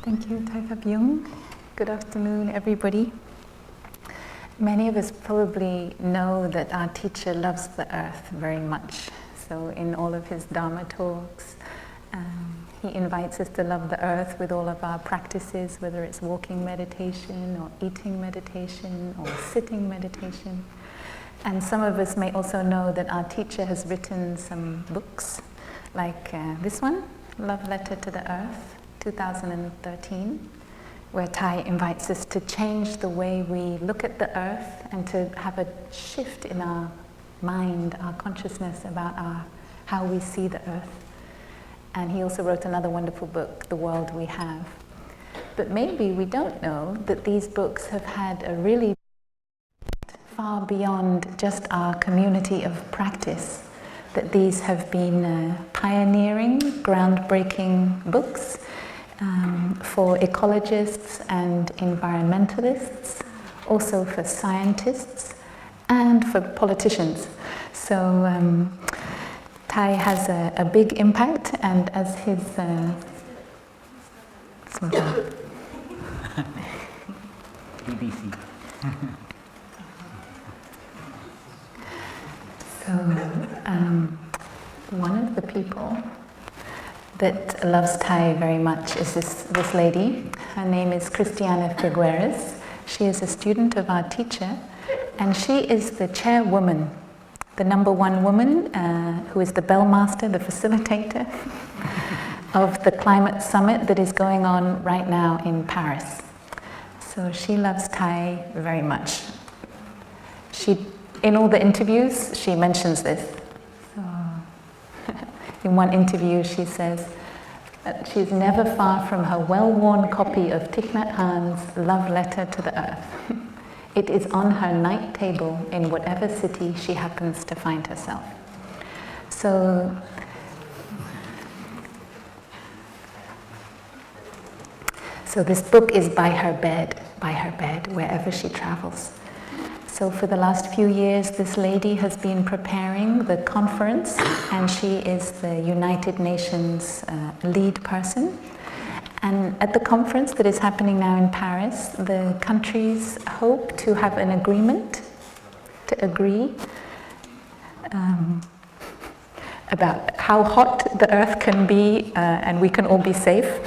Thank you, Thai Kap Yung. Good afternoon, everybody. Many of us probably know that our teacher loves the earth very much. So in all of his Dharma talks, he invites us to love the earth with all of our practices, whether it's walking meditation or eating meditation or sitting meditation. And some of us may also know that our teacher has written some books, like this one, Love Letter to the Earth, 2013, where Thai invites us to change the way we look at the earth and to have a shift in our mind, our consciousness about how we see the earth. And he also wrote another wonderful book, The World We Have. But maybe we don't know that these books have had a really far beyond just our community of practice, that these have been pioneering, groundbreaking books for ecologists and environmentalists, also for scientists and for politicians. So Thai has a big impact, and as his BBC. So one of the people that loves Thai very much is this lady. Her name is Christiana Figueres. She is a student of our teacher, and she is the chairwoman, the number one woman who is the bellmaster, the facilitator of the climate summit that is going on right now in Paris. So she loves Thai very much. In all the interviews, she mentions this. In one interview, she says that she's never far from her well-worn copy of Thich Nhat Hanh's Love Letter to the Earth. It is on her night table in whatever city she happens to find herself. So this book is by her bed, wherever she travels. So for the last few years, this lady has been preparing the conference, and she is the United Nations lead person. And at the conference that is happening now in Paris, the countries hope to have an agreement, to agree about how hot the earth can be, and we can all be safe.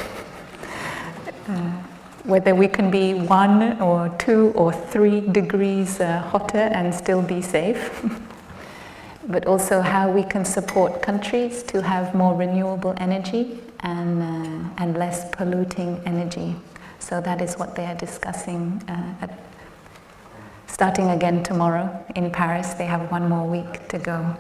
Whether we can be 1 or 2 or 3 degrees hotter and still be safe, but also how we can support countries to have more renewable energy and less polluting energy. So that is what they are discussing starting again tomorrow in Paris. They have 1 more week to go.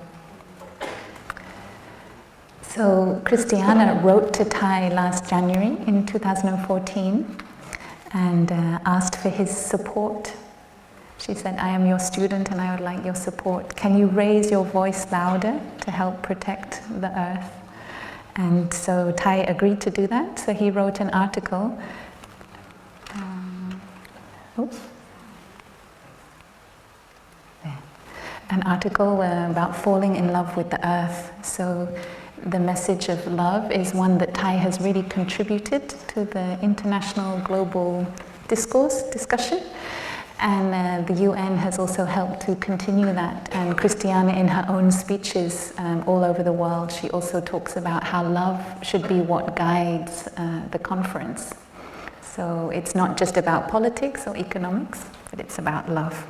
So Christiana wrote to Thai last January in 2014 and asked for his support. She said, I am your student and I would like your support. Can you raise your voice louder to help protect the earth? And so Thai agreed to do that. So he wrote an article. An article about falling in love with the earth. So the message of love is one that Thai has really contributed to the international global discussion. And the UN has also helped to continue that. And Christiana, in her own speeches all over the world, she also talks about how love should be what guides the conference. So it's not just about politics or economics, but it's about love.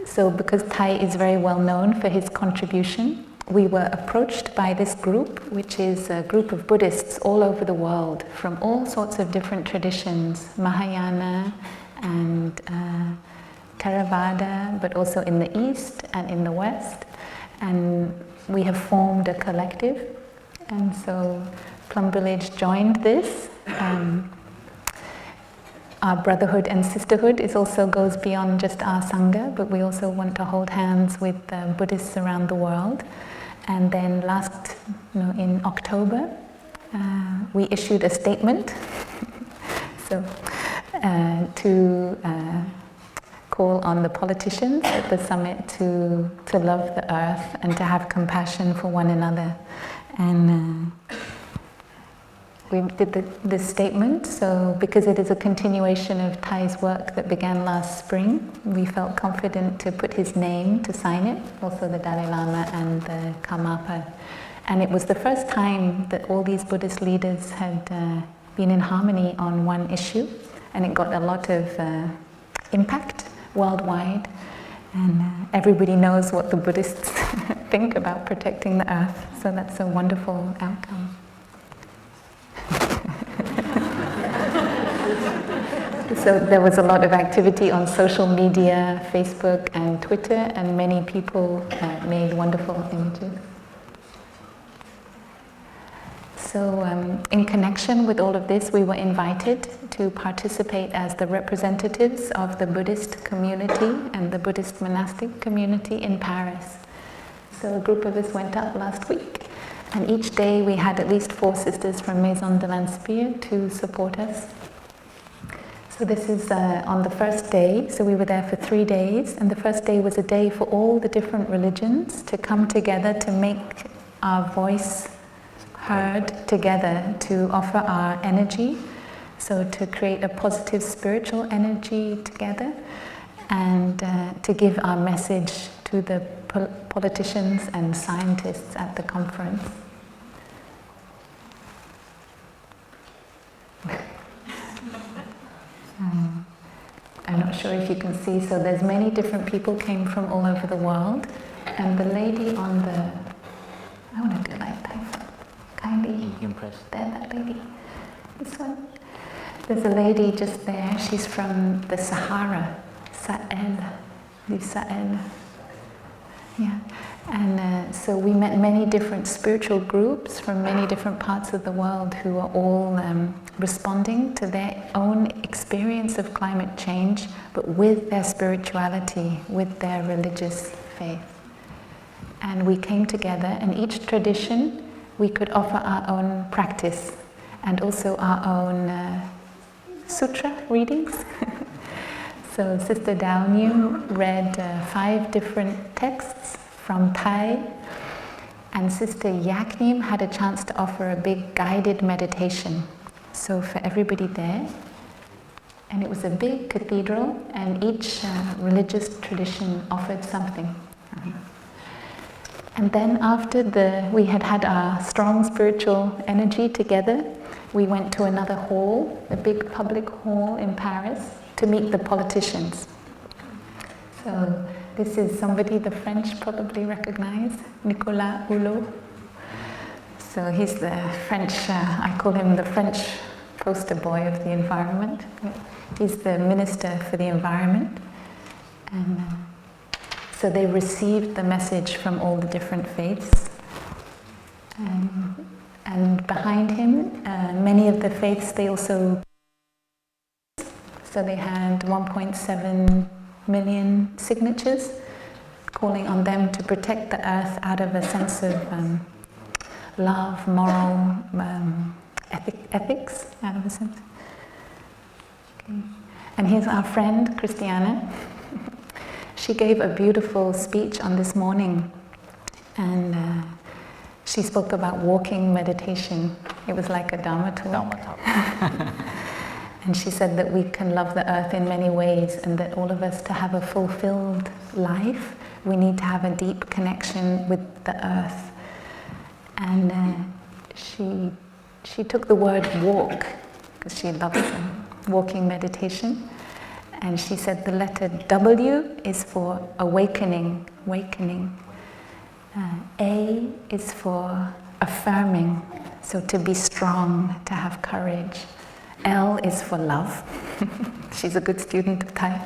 So because Thai is very well known for his contribution, we were approached by this group, which is a group of Buddhists all over the world from all sorts of different traditions, Mahayana and Theravada, but also in the East and in the West. And we have formed a collective. And so Plum Village joined this. Our brotherhood and sisterhood also goes beyond just our Sangha, but we also want to hold hands with Buddhists around the world. And then in October, we issued a statement to call on the politicians at the summit to love the earth and to have compassion for one another. And we did the statement, so because it is a continuation of Thai's work that began last spring, we felt confident to put his name to sign it, also the Dalai Lama and the Karmapa. And it was the first time that all these Buddhist leaders had been in harmony on one issue, and it got a lot of impact worldwide. And everybody knows what the Buddhists think about protecting the earth, so that's a wonderful outcome. So there was a lot of activity on social media, Facebook and Twitter, and many people made wonderful images. So in connection with all of this, we were invited to participate as the representatives of the Buddhist community and the Buddhist monastic community in Paris. So a group of us went up last week, and each day we had at least 4 sisters from Maison de l'Inspire to support us. So this is on the first day, so we were there for 3 days, and the first day was a day for all the different religions to come together to make our voice heard together, to offer our energy, so to create a positive spiritual energy together, and to give our message to the politicians and scientists at the conference. I'm not sure if you can see, so there's many different people came from all over the world, and the lady on the, I want to do like that, kindly, there, that lady, this one. There's a lady just there, she's from the Sahara, Sahel, the Sahel. Yeah, and so we met many different spiritual groups from many different parts of the world who are all responding to their own experience of climate change, but with their spirituality, with their religious faith. And we came together, and each tradition we could offer our own practice and also our own sutra readings. So Sister Dao Nhu read 5 different texts from Thai, and Sister Yaknim had a chance to offer a big guided meditation. So for everybody there, and it was a big cathedral, and each religious tradition offered something. And then after we had had our strong spiritual energy together, we went to another hall, a big public hall in Paris, to meet the politicians. So this is somebody the French probably recognize, Nicolas Hulot. So he's the French, I call him the French poster boy of the environment. He's the Minister for the Environment. And so they received the message from all the different faiths. And behind him, many of the faiths, they also, so they had 1.7 million signatures calling on them to protect the earth out of a sense of love, moral, ethics, out of a sense. Okay. And here's our friend, Christiana. She gave a beautiful speech on this morning, and she spoke about walking meditation. It was like a Dharma talk. And she said that we can love the earth in many ways, and that all of us, to have a fulfilled life, we need to have a deep connection with the earth. And she took the word walk, because she loves walking meditation. And she said the letter W is for awakening. A is for affirming, so to be strong, to have courage. L is for love. She's a good student of Thai.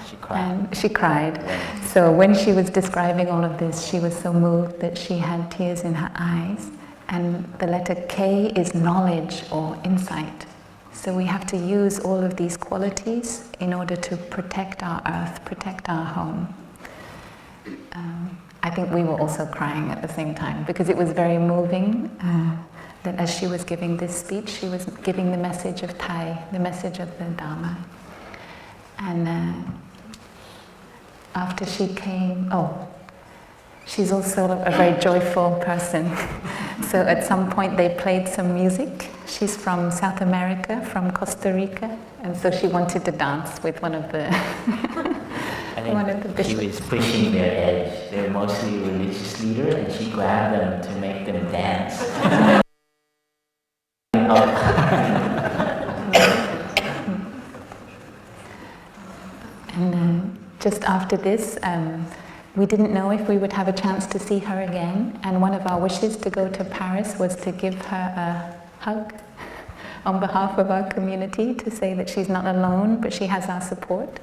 She cried. And she cried. So when she was describing all of this, she was so moved that she had tears in her eyes. And the letter K is knowledge or insight. So we have to use all of these qualities in order to protect our earth, protect our home. I think we were also crying at the same time, because it was very moving that as she was giving this speech, she was giving the message of Thai, the message of the Dharma. And after she came, she's also a very joyful person. So at some point they played some music. She's from South America, from Costa Rica, and so she wanted to dance with one of the one of the bishops. She was pushing their edge. They're mostly religious leaders, and she grabbed them to make them dance. And just after this, we didn't know if we would have a chance to see her again, and one of our wishes to go to Paris was to give her a hug on behalf of our community, to say that she's not alone, but she has our support.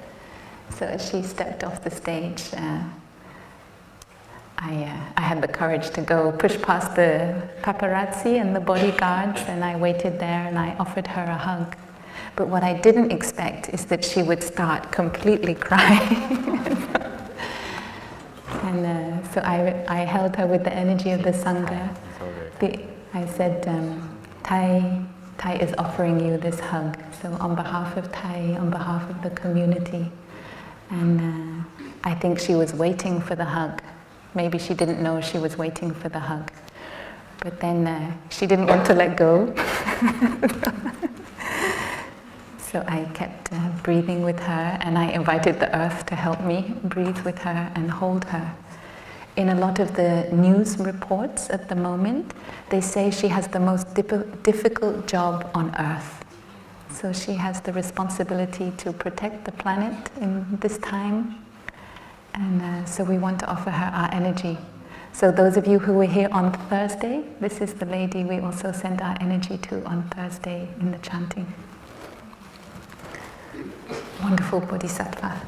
So as she stepped off the stage, I had the courage to go push past the paparazzi and the bodyguards, and I waited there and I offered her a hug. But what I didn't expect is that she would start completely crying. And so I held her with the energy of the Sangha. I said, Thai is offering you this hug. So on behalf of Thai, on behalf of the community. And I think she was waiting for the hug. Maybe she didn't know she was waiting for the hug. But then she didn't want to let go. So I kept breathing with her, and I invited the earth to help me breathe with her and hold her. In a lot of the news reports at the moment, they say she has the most difficult job on earth. So she has the responsibility to protect the planet in this time. And so we want to offer her our energy. So those of you who were here on Thursday, this is the lady we also sent our energy to on Thursday in the chanting. Wonderful Bodhisattva.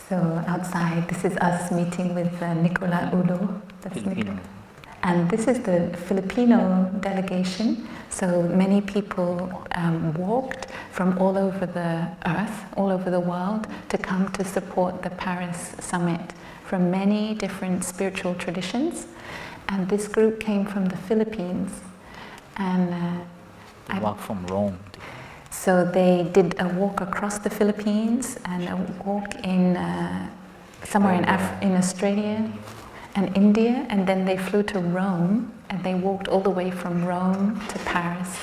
So outside, this is us meeting with Nicola Ulo. That's Nicola. And this is the Filipino delegation. So many people walked from all over the earth, all over the world, to come to support the Paris summit from many different spiritual traditions. And this group came from the Philippines. And I walked from Rome. So they did a walk across the Philippines and a walk in somewhere in Australia and India, and then they flew to Rome, and they walked all the way from Rome to Paris.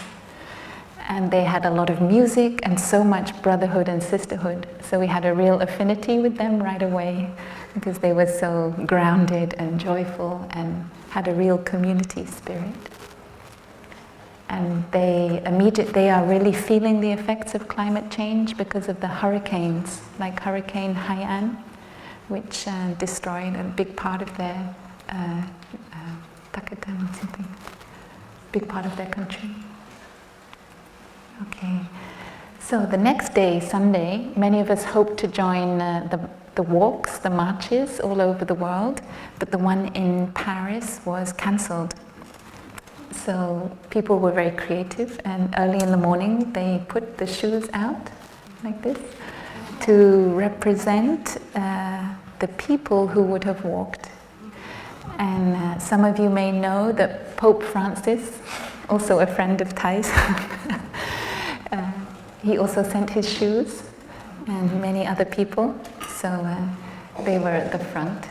And they had a lot of music and so much brotherhood and sisterhood. So we had a real affinity with them right away, because they were so grounded and joyful and had a real community spirit. And they are really feeling the effects of climate change because of the hurricanes, like Hurricane Haiyan, which destroyed a big part of their big part of their country. Okay, so the next day, Sunday, many of us hoped to join the walks, the marches all over the world, but the one in Paris was cancelled. So people were very creative, and early in the morning they put the shoes out like this to represent the people who would have walked. And some of you may know that Pope Francis, also a friend of Thai's, he also sent his shoes, and many other people. So they were at the front.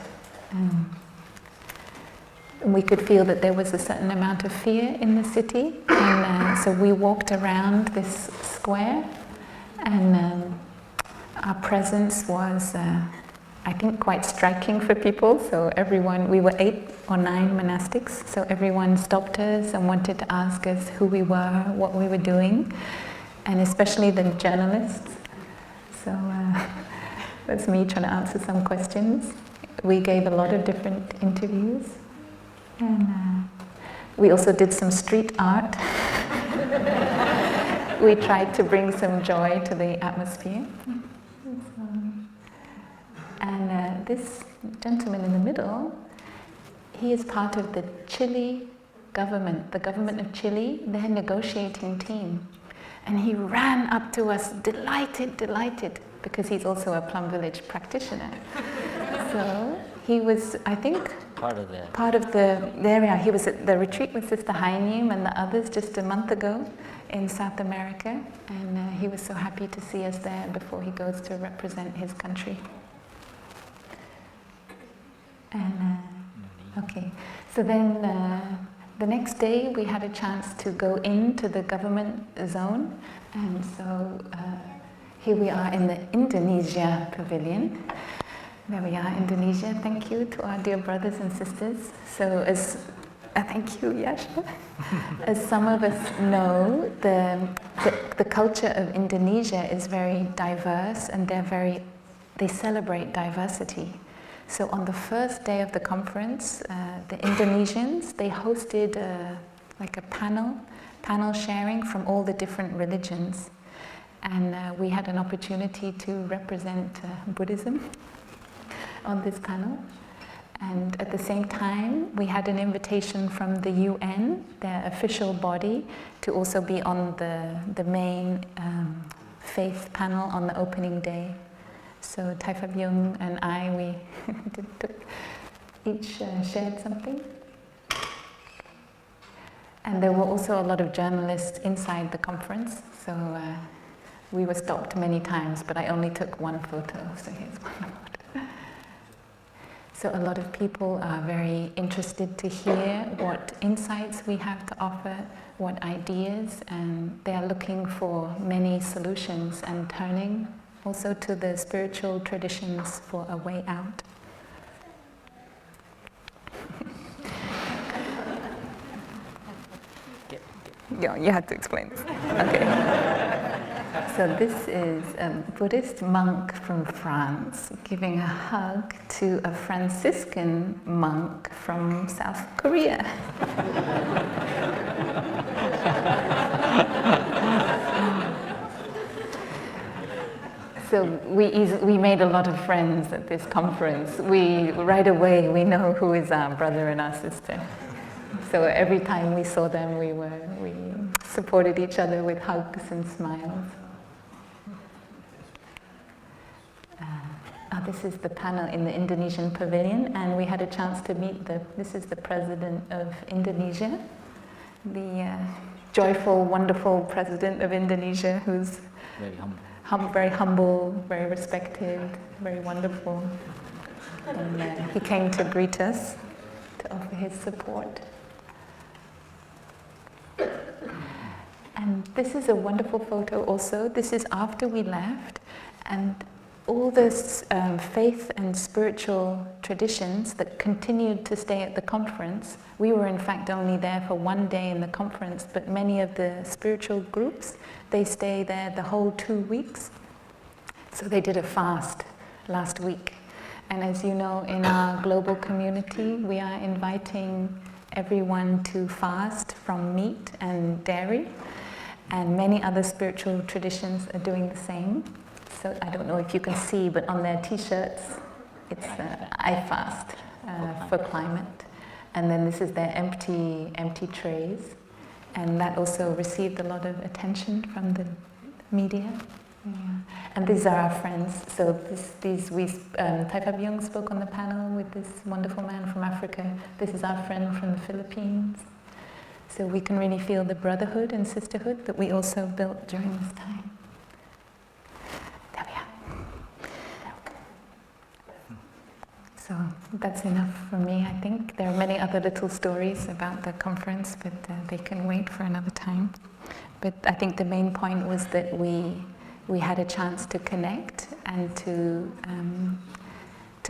We could feel that there was a certain amount of fear in the city, and so we walked around this square, and our presence was, I think, quite striking for people. So everyone, we were 8 or 9 monastics, so everyone stopped us and wanted to ask us who we were, what we were doing, and especially the journalists. So that's me trying to answer some questions. We gave a lot of different interviews. And we also did some street art. We tried to bring some joy to the atmosphere. And this gentleman in the middle, he is part of the Chile government, the government of Chile, their negotiating team. And he ran up to us, delighted, because he's also a Plum Village practitioner. So he was, I think, part of the area. He was at the retreat with Sister Hainim and the others just a month ago in South America, and he was so happy to see us there before he goes to represent his country. And okay, so then the next day we had a chance to go into the government zone, and so here we are in the Indonesia pavilion. There we are, Indonesia. Thank you to our dear brothers and sisters. So as thank you, Yasha. As some of us know, the culture of Indonesia is very diverse, and they celebrate diversity. So on the first day of the conference, the Indonesians, they hosted like a panel sharing from all the different religions. And we had an opportunity to represent Buddhism on this panel. And at the same time, we had an invitation from the UN, their official body, to also be on the main faith panel on the opening day. So Tai Phap Yung and I, we each shared something. And there were also a lot of journalists inside the conference, so we were stopped many times, but I only took one photo, so here's one photo. So a lot of people are very interested to hear what insights we have to offer, what ideas, and they are looking for many solutions and turning also to the spiritual traditions for a way out. Yeah, you had to explain this. Okay. So this is a Buddhist monk from France giving a hug to a Franciscan monk from South Korea. So we made a lot of friends at this conference. Right away we know who is our brother and our sister. So every time we saw them, we supported each other with hugs and smiles. This is the panel in the Indonesian pavilion, and we had a chance to meet this is the president of Indonesia, the joyful, wonderful president of Indonesia, who's very humble, very respected, very wonderful. And he came to greet us, to offer his support. And this is a wonderful photo also. This is after we left, and all this faith and spiritual traditions that continued to stay at the conference. We were in fact only there for one day in the conference, but many of the spiritual groups, they stay there the whole 2 weeks. So they did a fast last week. And as you know, in our global community, we are inviting everyone to fast from meat and dairy. And many other spiritual traditions are doing the same. So I don't know if you can see, but on their t-shirts, it's I fast for climate. And then this is their empty trays. And that also received a lot of attention from the media. Yeah. And these are our friends. So Tai Phap Yung spoke on the panel with this wonderful man from Africa. This is our friend from the Philippines. So we can really feel the brotherhood and sisterhood that we also built during this time. There we are. So that's enough for me, I think. There are many other little stories about the conference, but they can wait for another time. But I think the main point was that we had a chance to connect and to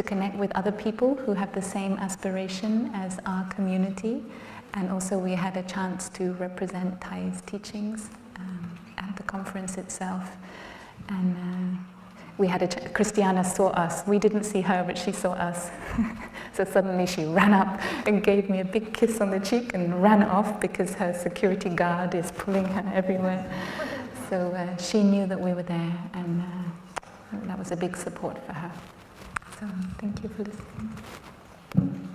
connect with other people who have the same aspiration as our community. And also we had a chance to represent Thai's teachings at the conference itself. And we had Christiana saw us. We didn't see her, but she saw us. So suddenly she ran up and gave me a big kiss on the cheek and ran off because her security guard is pulling her everywhere. So she knew that we were there, and that was a big support for her. So thank you for listening.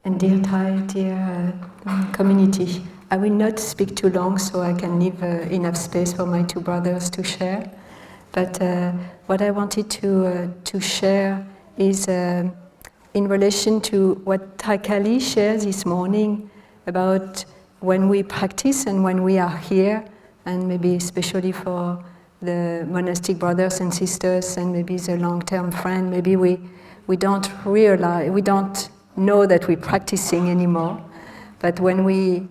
And dear Thai, dear community, I will not speak too long so I can leave enough space for my two brothers to share. But what I wanted to share is in relation to what Thai Kali shared this morning about when we practice and when we are here, and maybe especially for the monastic brothers and sisters and maybe the long-term friend, maybe we we don't realize, we don't know that we're practicing anymore. But when we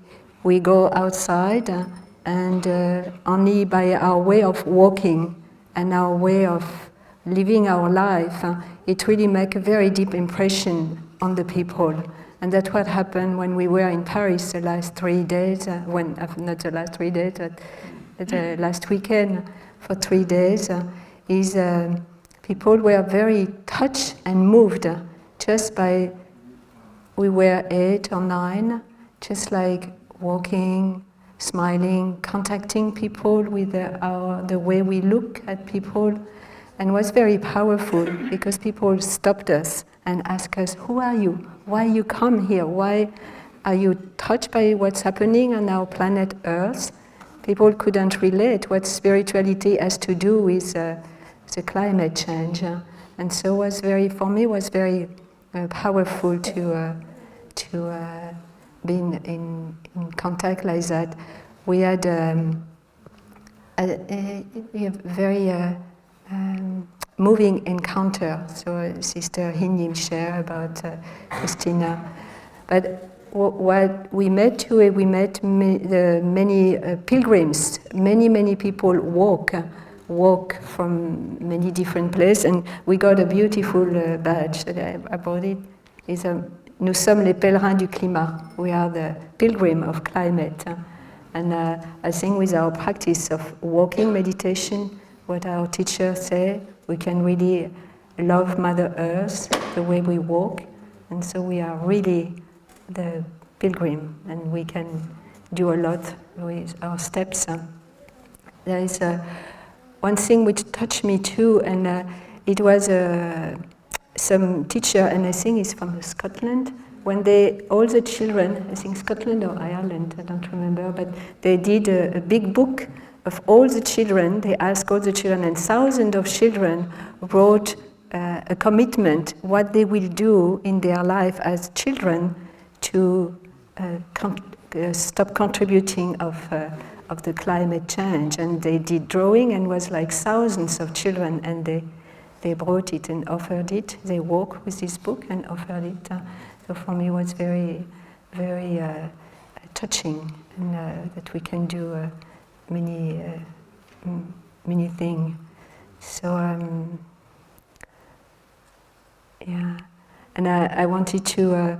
go outside and only by our way of walking and our way of living our life, it really makes a very deep impression on the people. And that's what happened when we were in Paris the last 3 days, not the last 3 days, but the last weekend for 3 days, people were very touched and moved just by, we were 8 or 9, just like walking, smiling, contacting people with the way we look at people, and was very powerful because people stopped us and asked us, who are you? Why you come here? Why are you touched by what's happening on our planet Earth? People couldn't relate what spirituality has to do with the climate change. And so for me, was very powerful to be in contact like that. We had a very moving encounter. So Sister Hinyim shared about Christina. But what we met too, we met many pilgrims. Many people walk from many different places, and we got a beautiful badge that I bought it. Nous sommes les pèlerins du climat. We are the pilgrim of climate. And I think with our practice of walking meditation, what our teachers say, we can really love Mother Earth the way we walk. And so we are really the pilgrim, and we can do a lot with our steps. There is one thing which touched me too, and it was some teacher, and I think it's from Scotland, when all the children, I think Scotland or Ireland, I don't remember, but they did a big book of all the children. They asked all the children, and thousands of children wrote a commitment, what they will do in their life as children to stop contributing of the climate change. And they did drawing, and was like thousands of children, and they brought it and offered it. They walked with this book and offered it. So for me, it was very, very touching, and that we can do many things. So yeah, and I wanted to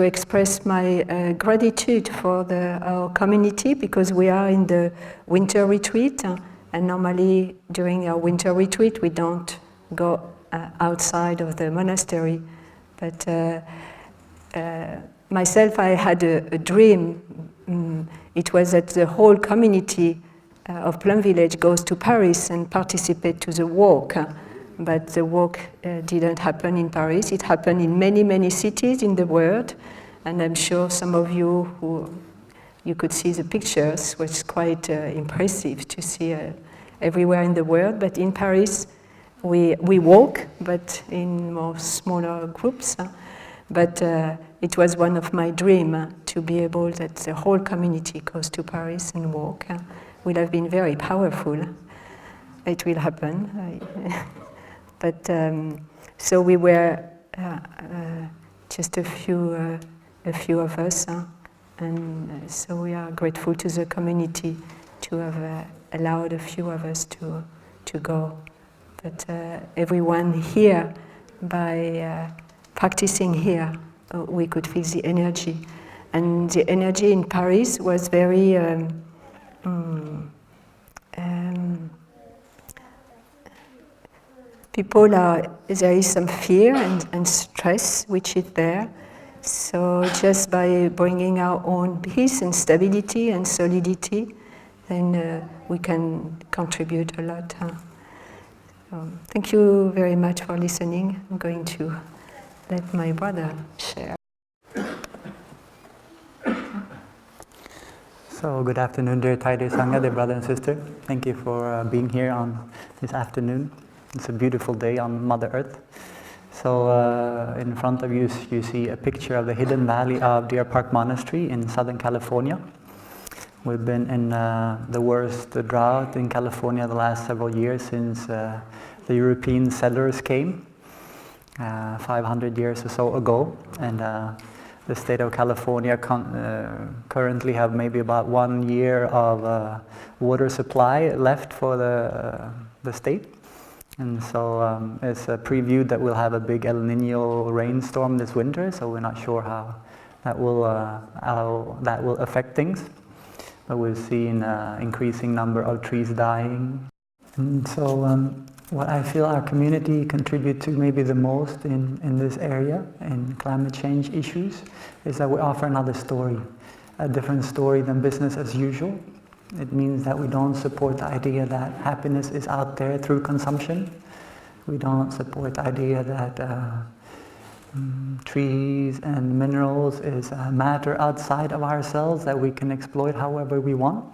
express my gratitude for our community, because we are in the winter retreat, and normally during our winter retreat we don't go outside of the monastery. But myself, I had a dream. It was that the whole community of Plum Village goes to Paris and participate to the walk. But the walk didn't happen in Paris. It happened in many cities in the world. And I'm sure some of you you could see the pictures, which is quite impressive to see everywhere in the world. But in Paris, we walk, but in more smaller groups. But it was one of my dreams to be able that the whole community goes to Paris and walk. Will have been very powerful. It will happen. But so we were just a few of us, and so we are grateful to the community to have allowed a few of us to go. But everyone here, by practicing here, we could feel the energy, and the energy in Paris was very. There is some fear and stress which is there. So just by bringing our own peace and stability and solidity, then we can contribute a lot. Thank you very much for listening. I'm going to let my brother share. So good afternoon, dear Taide Sangha, dear brother and sister. Thank you for being here on this afternoon. It's a beautiful day on Mother Earth. So in front of you, you see a picture of the hidden valley of Deer Park Monastery in Southern California. We've been in the worst drought in California the last several years since the European settlers came. 500 years or so ago, and the state of California currently have maybe about 1 year of water supply left for the state. And so it's previewed that we'll have a big El Nino rainstorm this winter, so we're not sure how that will affect things. But we've seen increasing number of trees dying. And so what I feel our community contribute to maybe the most in this area, in climate change issues, is that we offer another story, a different story than business as usual. It means that we don't support the idea that happiness is out there through consumption. We don't support the idea that trees and minerals is a matter outside of ourselves that we can exploit however we want.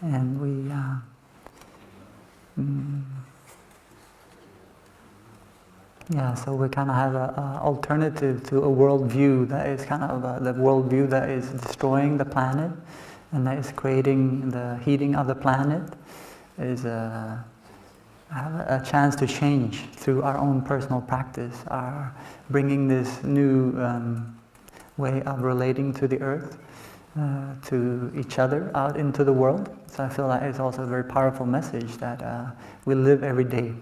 And we so we kind of have an alternative to a worldview that is kind of the worldview that is destroying the planet and that is creating the heating of the planet, is have a chance to change through our own personal practice, bringing this new way of relating to the earth, to each other, out into the world. So I feel that is also a very powerful message that we live every day.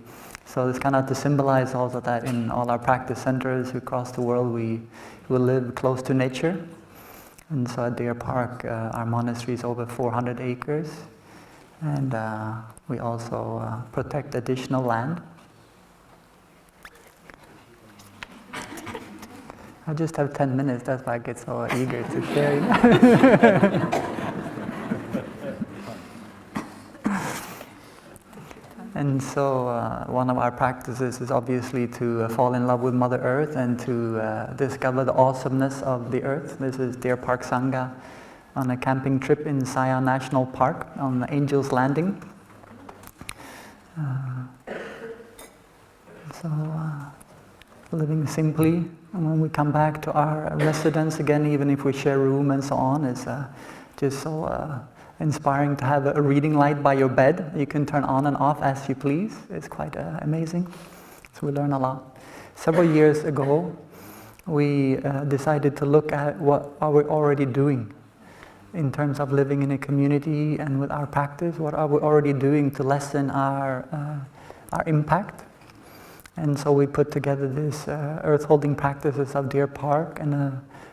So it's kind of to symbolize also that in all our practice centers across the world we live close to nature. And so at Deer Park, our monastery is over 400 acres, and we also protect additional land. I just have 10 minutes, that's why I get so eager to share. And so one of our practices is obviously to fall in love with Mother Earth and to discover the awesomeness of the earth. This is Deer Park Sangha on a camping trip in Zion National Park on the Angel's Landing. Living simply, and when we come back to our residence again, even if we share room and so on, it's just so inspiring to have a reading light by your bed. You can turn on and off as you please. It's quite amazing. So we learn a lot. Several years ago, we decided to look at what are we already doing in terms of living in a community and with our practice. What are we already doing to lessen our impact? And so we put together this earth-holding practices of Deer Park, and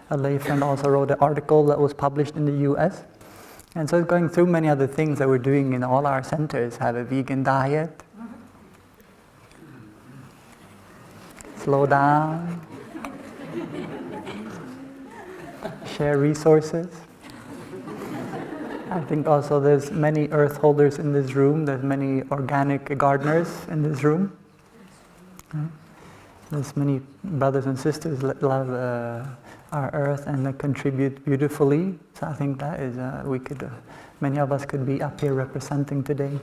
a lay friend also wrote an article that was published in the US. And so going through many other things that we're doing in all our centers, have a vegan diet, slow down, share resources. I think also there's many earth holders in this room, there's many organic gardeners in this room. There's many brothers and sisters that love our earth and that contribute beautifully. So I think that is, many of us could be up here representing today.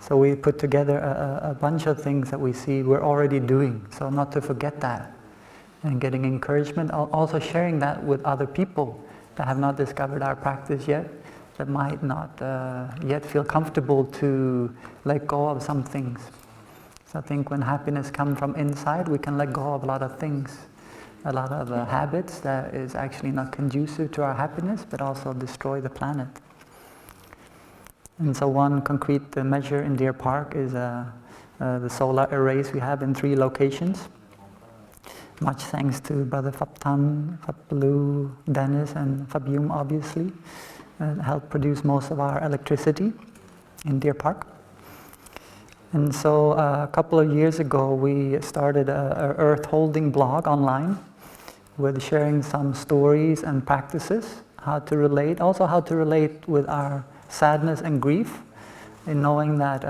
So we put together a bunch of things that we see we're already doing. So not to forget that. And getting encouragement, also sharing that with other people that have not discovered our practice yet, that might not yet feel comfortable to let go of some things. So I think when happiness comes from inside, we can let go of a lot of things, a lot of habits that is actually not conducive to our happiness, but also destroy the planet. And so one concrete measure in Deer Park is the solar arrays we have in 3 locations. Much thanks to Brother Phaptan, Phaplu, Dennis, and Fabium, obviously, helped produce most of our electricity in Deer Park. And so a couple of years ago, we started a earth holding blog online with sharing some stories and practices, how to relate with our sadness and grief, in knowing that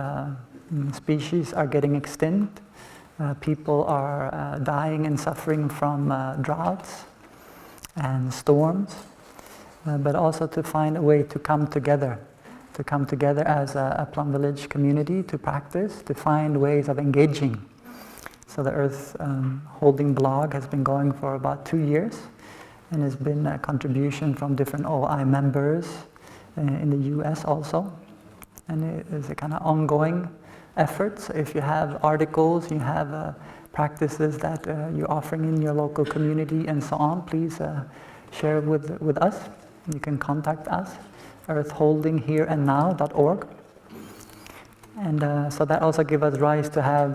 species are getting extinct, people are dying and suffering from droughts and storms, but also to find a way to come together as a Plum Village community, to practice, to find ways of engaging. So the Earth Holding blog has been going for about 2 years, and has been a contribution from different OI members in the US also. And it is a kind of ongoing effort. So if you have articles, you have practices that you're offering in your local community and so on, please share with us. You can contact us, earthholdinghereandnow.org. And so that also gives us rise to have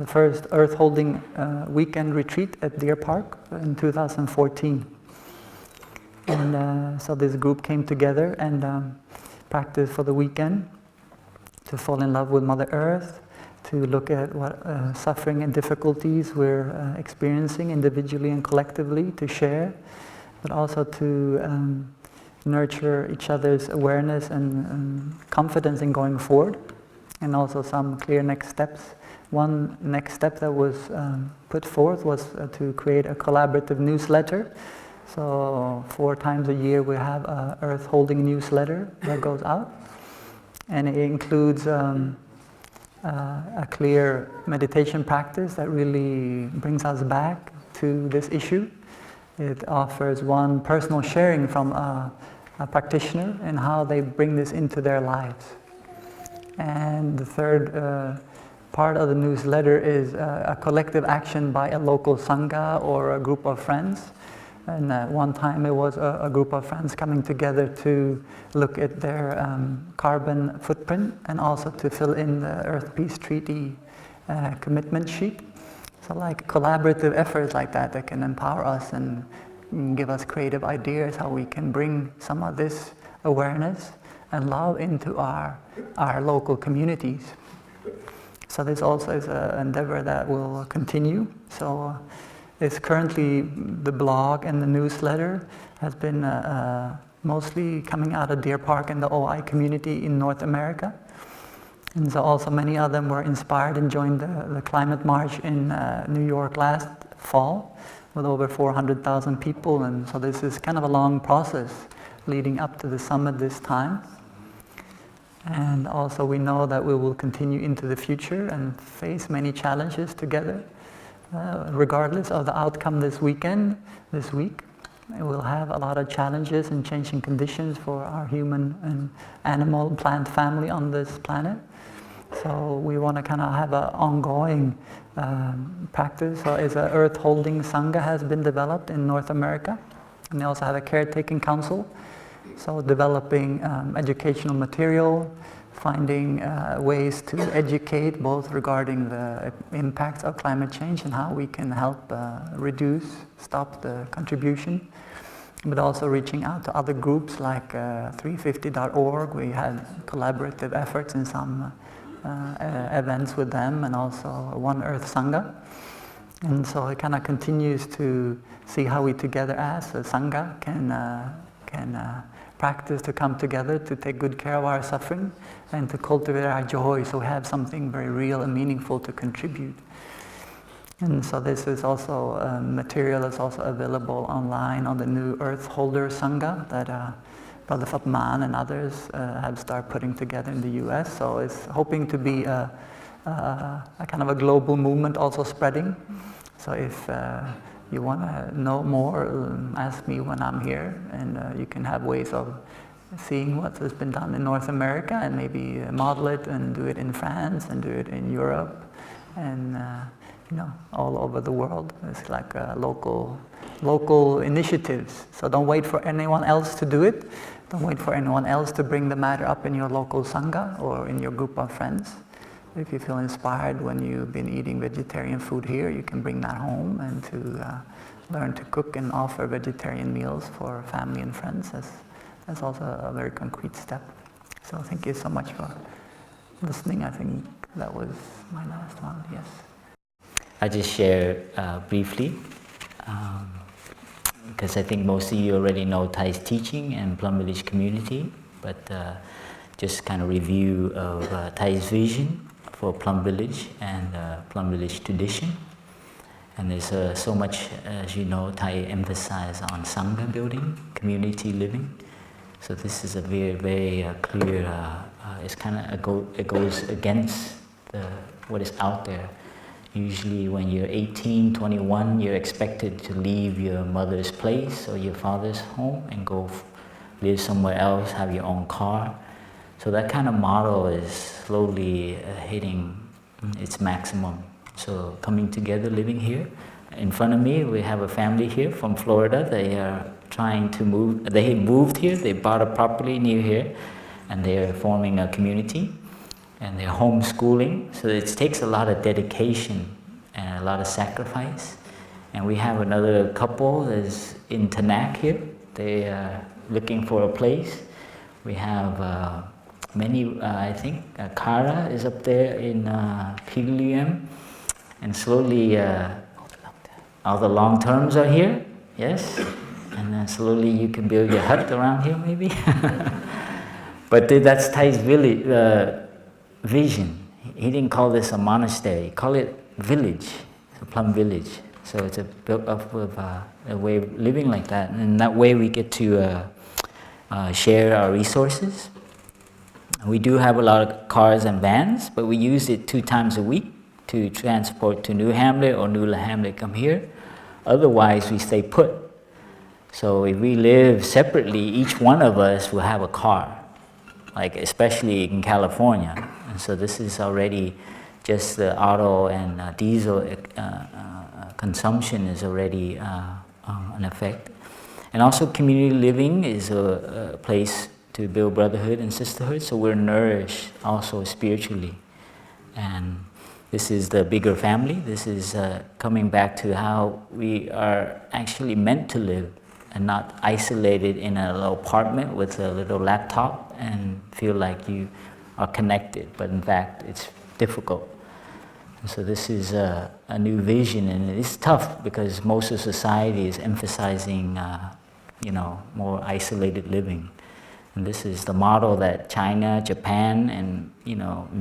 the first Earth Holding weekend retreat at Deer Park in 2014. And so this group came together and practiced for the weekend to fall in love with Mother Earth, to look at what suffering and difficulties we're experiencing individually and collectively, to share, but also to nurture each other's awareness and confidence in going forward, and also some clear next steps. One next step that was put forth was to create a collaborative newsletter. So 4 times a year we have an Earth Holding newsletter that goes out, and it includes a clear meditation practice that really brings us back to this issue. It offers one personal sharing from a practitioner and how they bring this into their lives. And the third part of the newsletter is a collective action by a local sangha or a group of friends. And one time it was a group of friends coming together to look at their carbon footprint and also to fill in the Earth Peace Treaty commitment sheet. So like collaborative efforts like that can empower us and give us creative ideas how we can bring some of this awareness and love into our local communities. So this also is an endeavor that will continue. So it's currently the blog and the newsletter has been mostly coming out of Deer Park and the OI community in North America. And so also many of them were inspired and joined the climate march in New York last fall with over 400,000 people. And so this is kind of a long process leading up to the summit this time. And also we know that we will continue into the future and face many challenges together. Regardless of the outcome this week, we'll have a lot of challenges and changing conditions for our human and animal plant family on this planet. So we want to kind of have an ongoing practice. So as an Earth Holding Sangha has been developed in North America, and they also have a caretaking council. So developing educational material, finding ways to educate both regarding the impacts of climate change and how we can help stop the contribution, but also reaching out to other groups like 350.org. We had collaborative efforts in some events with them, and also One Earth Sangha. And so it kind of continues to see how we together as a Sangha can practice to come together to take good care of our suffering and to cultivate our joy, so we have something very real and meaningful to contribute. And so this is also material that's also available online on the new Earth Holder Sangha that Brother Fatman and others have started putting together in the US. So it's hoping to be a kind of a global movement also spreading. So if you want to know more, ask me when I'm here, and you can have ways of seeing what has been done in North America and maybe model it and do it in France and do it in Europe and all over the world. It's like local initiatives. So don't wait for anyone else to do it. Don't wait for anyone else to bring the matter up in your local Sangha or in your group of friends. If you feel inspired when you've been eating vegetarian food here, you can bring that home and to learn to cook and offer vegetarian meals for family and friends. That's also a very concrete step. So thank you so much for listening. I think that was my last one, yes. I just share briefly, because I think most of you already know Thay's teaching and Plum Village community, but just kind of review of Thay's vision for Plum Village and Plum Village tradition. And there's so much, as you know, Thay emphasizes on Sangha building, community living. So this is a very, very clear, it goes against what is out there. Usually when you're 18, 21, you're expected to leave your mother's place or your father's home and go live somewhere else, have your own car. So that kind of model is slowly hitting its maximum So coming together, living here. In front of me, we have a family here from Florida. They are trying to move. They moved here. They bought a property near here, and they are forming a community. And they're homeschooling. So it takes a lot of dedication and a lot of sacrifice. And we have another couple that's in Tanakh here. They are looking for a place. We have many, I think, Kara is up there in PWM. And slowly, all the long terms are here, yes? And then slowly you can build your hut around here, maybe? But that's Thai's village, vision. He didn't call this a monastery, he called it village, a Plum village. So it's built up with a way of living like that. And in that way we get to share our resources. We do have a lot of cars and vans, but we use it 2 times a week to transport to New Hamlet or New Hamlet come here. Otherwise we stay put. So if we live separately, each one of us will have a car, like especially in California. And so this is already just the auto and diesel consumption is already an effect. And also community living is a place to build brotherhood and sisterhood, so we're nourished also spiritually. And this is the bigger family. This is coming back to how we are actually meant to live and not isolated in a little apartment with a little laptop and feel like you are connected, but in fact it's difficult. And so this is a new vision, and it's tough because most of society is emphasizing more isolated living. And this is the model that China, Japan, and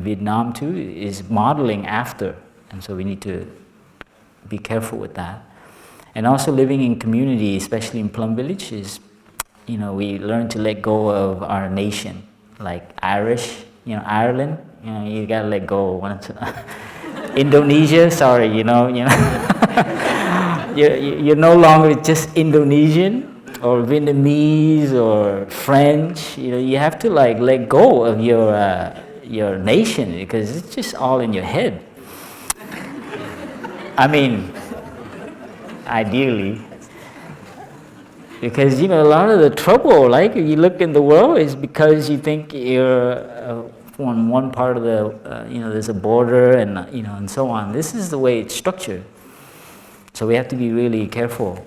Vietnam too is modeling after. And so we need to be careful with that. And also living in community, especially in Plum Village, is we learn to let go of our nation. Like Irish, Ireland, you gotta let go. Indonesia, sorry, you're no longer just Indonesian or Vietnamese or French. You have to let go of your nation because it's just all in your head. I mean, ideally, because a lot of the trouble, if you look in the world, is because you think you're on one part of the, there's a border and and so on. This is the way it's structured. So we have to be really careful.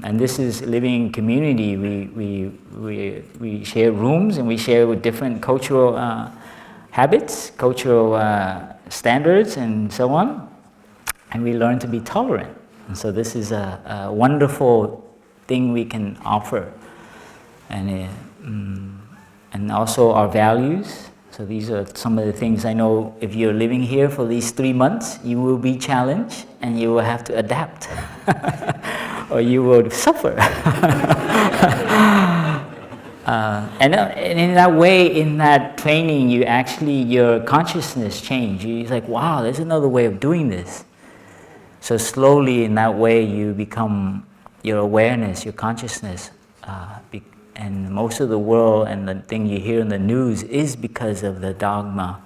And this is living in community. We share rooms and we share with different cultural habits, cultural standards, and so on. And we learn to be tolerant. And so this is a wonderful thing we can offer. And also our values. So these are some of the things I know. If you're living here for these 3 months, you will be challenged and you will have to adapt. Or you will suffer. And in that way, in that training, your consciousness change. You're like, wow, there's another way of doing this. So slowly in that way you become, your awareness, your consciousness, and most of the world and the thing you hear in the news is because of the dogma,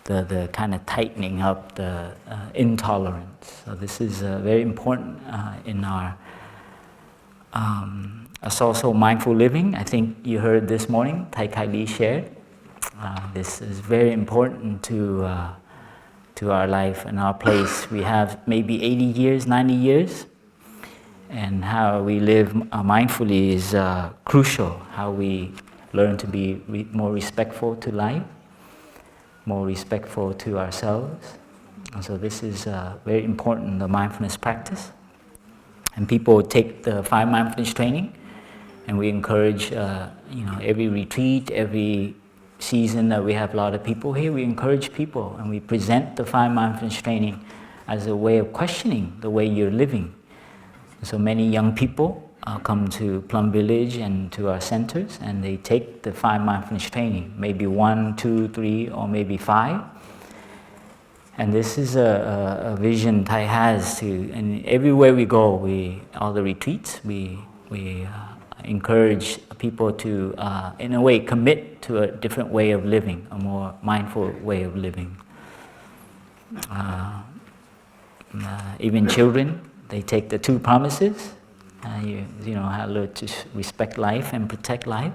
the kind of tightening up, the intolerance. So this is very important in our also mindful living. I think you heard this morning, Thai Kylie shared. This is very important to our life and our place. We have maybe 80 years, 90 years, and how we live mindfully is crucial. How we learn to be more respectful to life, more respectful to ourselves. And so this is very important, the mindfulness practice. And people take the 5 mindfulness training, and we encourage, every retreat, every season that we have a lot of people here, we encourage people and we present the 5 mindfulness training as a way of questioning the way you're living. So many young people come to Plum Village and to our centers, and they take the 5 mindfulness training, maybe 1, 2, 3, or maybe 5. And this is a vision Thai has and everywhere we go, all the retreats, we encourage people to, in a way, commit to a different way of living, a more mindful way of living. Even children, they take the 2 promises. You know, how to respect life and protect life.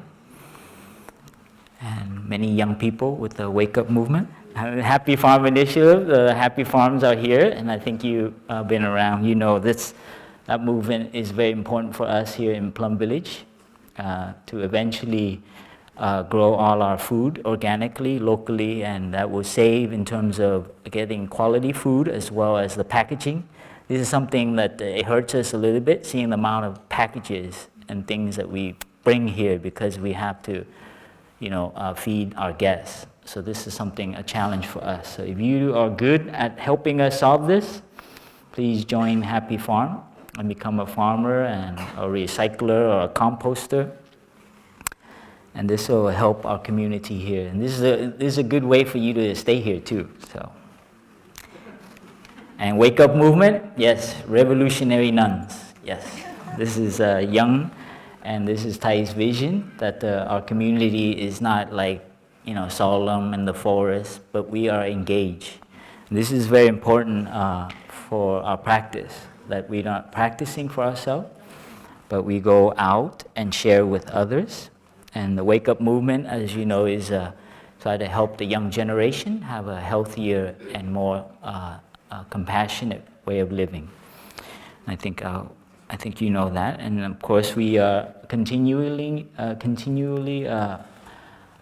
And many young people with the Wake Up movement. Happy Farm Initiative, the Happy Farms are here, and I think you've been around. You know that movement is very important for us here in Plum Village to eventually grow all our food organically, locally, and that will save in terms of getting quality food as well as the packaging. This is something that it hurts us a little bit, seeing the amount of packages and things that we bring here because we have to, you know, feed our guests. So this is a challenge for us. So if you are good at helping us solve this, please join Happy Farm and become a farmer and a recycler or a composter. And this will help our community here. And this is a good way for you to stay here too. So. And Wake Up movement, yes, revolutionary nuns, yes. This is young, and this is Thai's vision that our community is not like, you know, solemn in the forest, but we are engaged. And this is very important for our practice, that we're not practicing for ourselves, but we go out and share with others. And the Wake Up movement, as you know, is try to help the young generation have a healthier and more compassionate way of living. I think you know that, and of course we are continually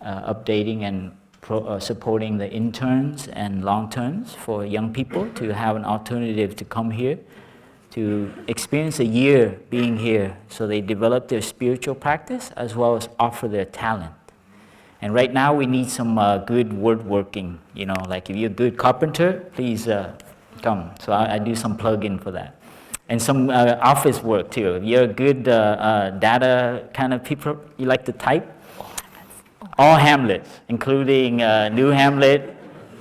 updating and supporting the interns and long terms for young people to have an alternative to come here, to experience a year being here, so they develop their spiritual practice as well as offer their talent. And right now we need some good woodworking. You know, like if you're a good carpenter, please. Come. So I do some plug-in for that. And some office work too. If you're a good data kind of people, you like to type, all Hamlets, including New Hamlet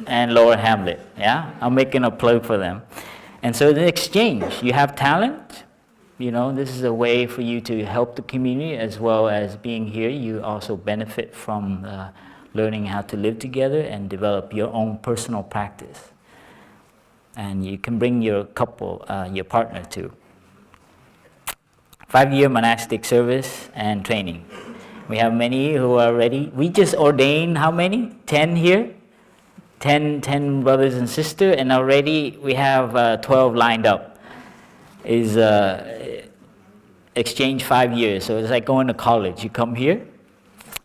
and Lower Hamlet. Yeah, I'm making a plug for them. And so in exchange, you have talent. You know, this is a way for you to help the community as well as being here. You also benefit from learning how to live together and develop your own personal practice. And you can bring your couple, your partner too. 5-year monastic service and training. We have many who are ready. We just ordained how many? 10 here? 10 brothers and sisters, and already we have 12 lined up. Is exchange 5 years, so it's like going to college. You come here,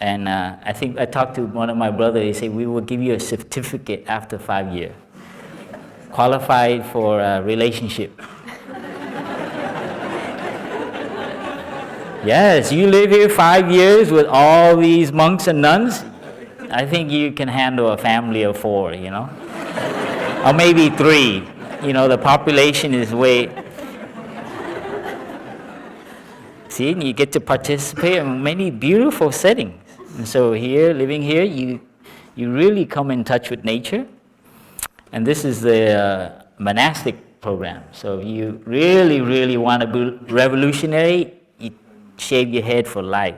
and I think I talked to one of my brothers, he said, we will give you a certificate after 5 years. Qualified for a relationship. Yes, you live here 5 years with all these monks and nuns. I think you can handle a family of 4, you know, or maybe 3. You know, the population is way. See, you get to participate in many beautiful settings. And so here, living here, you really come in touch with nature. And this is the monastic program. So if you really, really want to be revolutionary, you shave your head for life.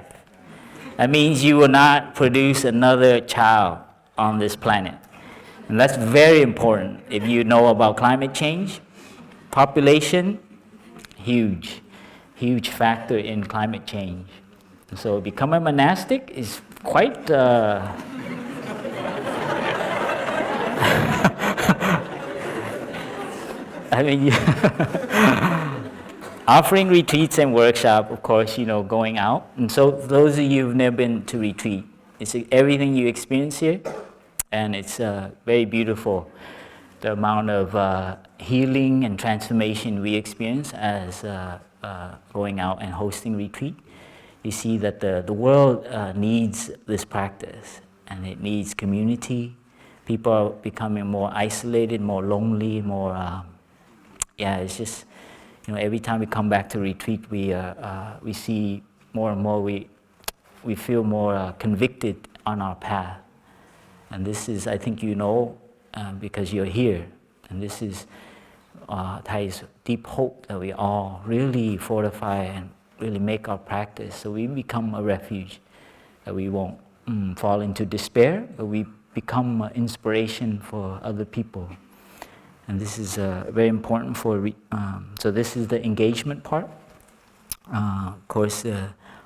That means you will not produce another child on this planet. And that's very important. If you know about climate change, population, huge factor in climate change. And so becoming monastic is quite... I mean, offering retreats and workshops, of course, you know, going out. And so those of you who've never been to retreat, it's everything you experience here, and it's very beautiful, the amount of healing and transformation we experience as going out and hosting retreat. You see that the world needs this practice, and it needs community. People are becoming more isolated, more lonely, more... it's just, you know, every time we come back to retreat, we see more and more, we feel more convicted on our path. And this is, I think you know, because you're here. And this is Thai's deep hope that we all really fortify and really make our practice. So we become a refuge, that we won't fall into despair, but we become inspiration for other people. And this is very important for, so this is the engagement part. Of course,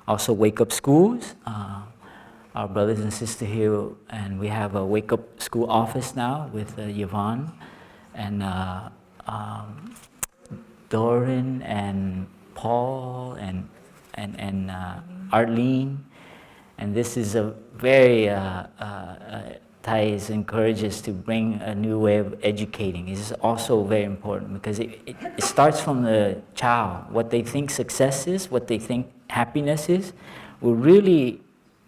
also Wake Up Schools. Our brothers and sisters here, and we have a Wake Up School office now with Yvonne and Doran and Paul and Arlene. And this is a very, Thais encourages to bring a new way of educating. This is also very important because it starts from the child. What they think success is, what they think happiness is, will really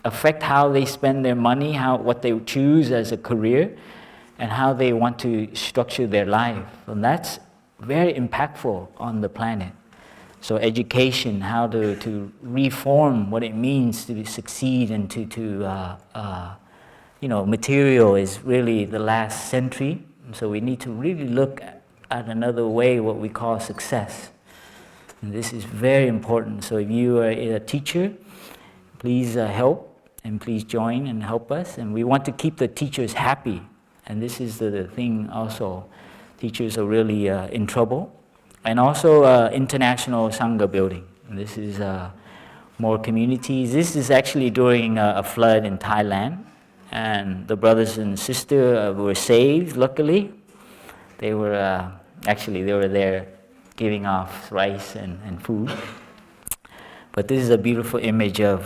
affect how they spend their money, what they choose as a career, and how they want to structure their life. And that's very impactful on the planet. So education, how to reform what it means to succeed and material is really the last century. So we need to really look at another way, what we call success. And this is very important. So if you are a teacher, please help and please join and help us. And we want to keep the teachers happy. And this is the thing also. Teachers are really in trouble. And also international Sangha building. And this is more communities. This is actually during a flood in Thailand. And the brothers and sisters were saved, luckily. They were there giving off rice and food. But this is a beautiful image of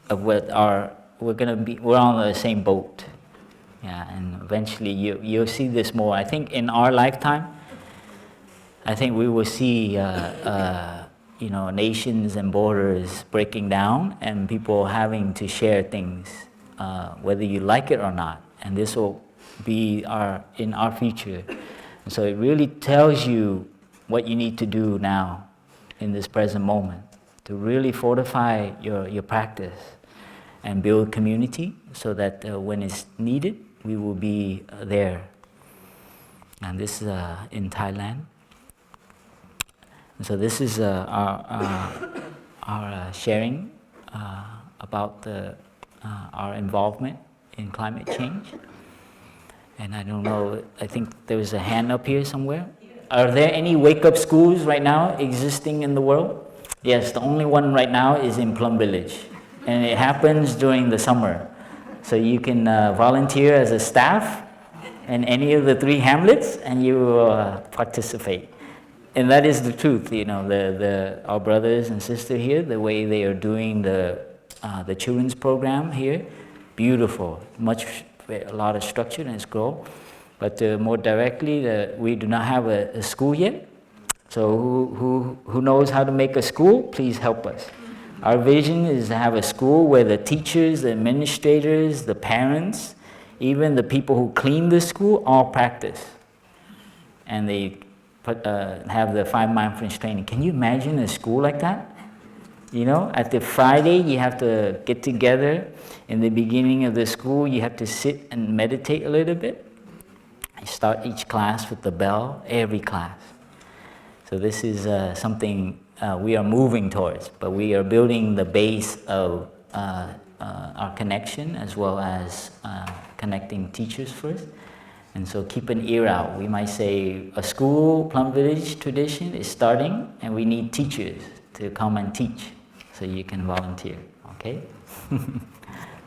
what we're on the same boat. Yeah, and eventually you'll see this more. I think in our lifetime, I think we will see nations and borders breaking down and people having to share things, whether you like it or not. And this will be in our future. And so it really tells you what you need to do now in this present moment to really fortify your practice and build community so that when it's needed, we will be there. And this is in Thailand. And so this is our sharing about our involvement in climate change. And I don't know, I think there was a hand up here somewhere. Are there any wake-up schools right now existing in the world? Yes, the only one right now is in Plum Village. And it happens during the summer. So you can volunteer as a staff in any of the 3 hamlets and you will participate. And that is the truth, our brothers and sisters here, the way they are doing the children's program here, beautiful, a lot of structure and it's grow. But more directly, we do not have a school yet. So who knows how to make a school? Please help us. Our vision is to have a school where the teachers, the administrators, the parents, even the people who clean the school, all practice. And they have the 5 mindfulness training. Can you imagine a school like that? At the Friday, you have to get together. In the beginning of the school, you have to sit and meditate a little bit. You start each class with the bell, every class. So this is something we are moving towards, but we are building the base of our connection as well as connecting teachers first. And so keep an ear out. We might say a school, Plum Village tradition is starting and we need teachers to come and teach so you can volunteer, okay?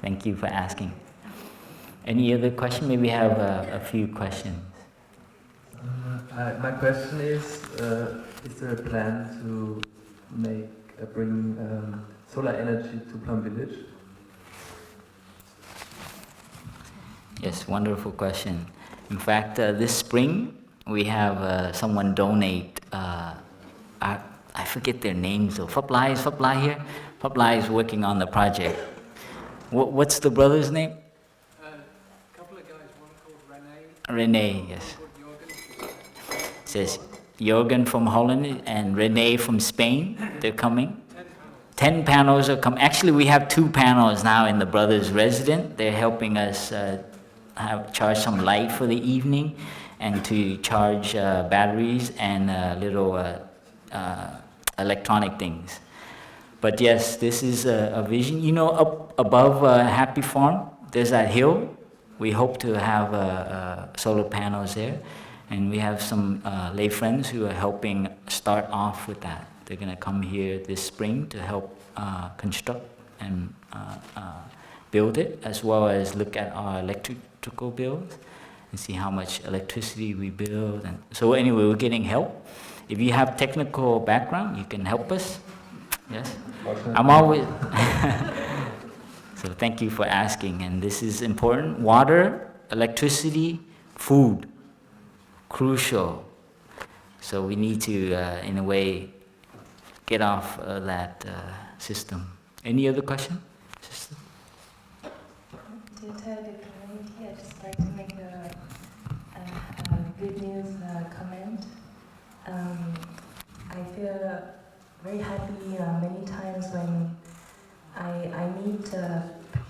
Thank you for asking. Any other question? Maybe we have a few questions. My question is there a plan to bring solar energy to Plum Village? Yes, wonderful question. In fact, this spring we have someone donate. I forget their names. So Phap Lai here. Phap Lai is working on the project. What's the brother's name? A couple of guys, one called Rene, yes. It says Jorgen from Holland and Rene from Spain. They're coming. 10 panels are coming. Actually, we have 2 panels now in the brothers' residence. They're helping us charge some light for the evening and to charge batteries and little electronic things. But yes, this is a vision. Up above Happy Farm, there's that hill. We hope to have solar panels there. And we have some lay friends who are helping start off with that. They're going to come here this spring to help construct and build it, as well as look at our electrical bills and see how much electricity we build. And so anyway, we're getting help. If you have technical background, you can help us. Yes? I'm always... So thank you for asking, and this is important. Water, electricity, food, crucial. So we need to, in a way, get off that system. Any other question? Sister? To tell the community, I'd just like to make a good news comment. I feel very happy many times when I meet